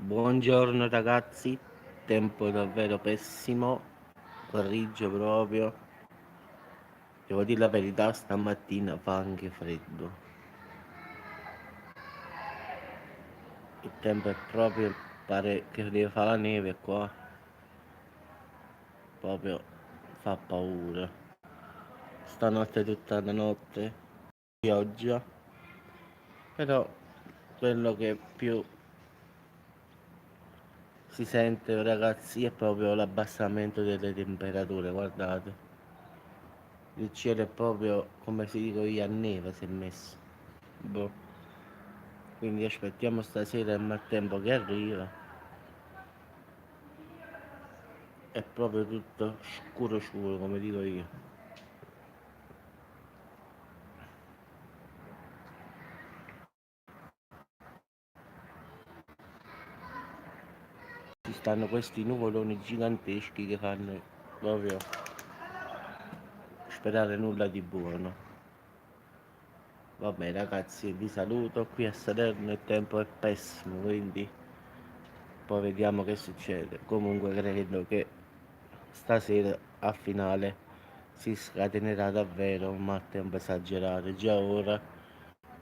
Buongiorno ragazzi, tempo davvero pessimo, grigio proprio. Devo dire la verità, stamattina fa anche freddo. Il tempo è proprio, pare che deve fare la neve qua. Proprio fa paura. Stanotte tutta la notte, pioggia. Però quello che più si sente ragazzi è proprio l'abbassamento delle temperature, guardate. Il cielo è proprio, come si dico io, a neve si è messo. Boh. Quindi aspettiamo stasera il maltempo che arriva. È proprio tutto scuro scuro, come dico io. Ci stanno questi nuvoloni giganteschi che fanno proprio sperare nulla di buono. Vabbè ragazzi, vi saluto. Qui a Salerno il tempo è pessimo, quindi poi vediamo che succede. Comunque credo che stasera a finale si scatenerà davvero un maltempo esagerato. Già ora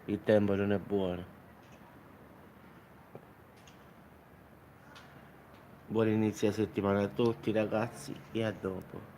il tempo non è buono. Buon inizio settimana a tutti ragazzi e a dopo.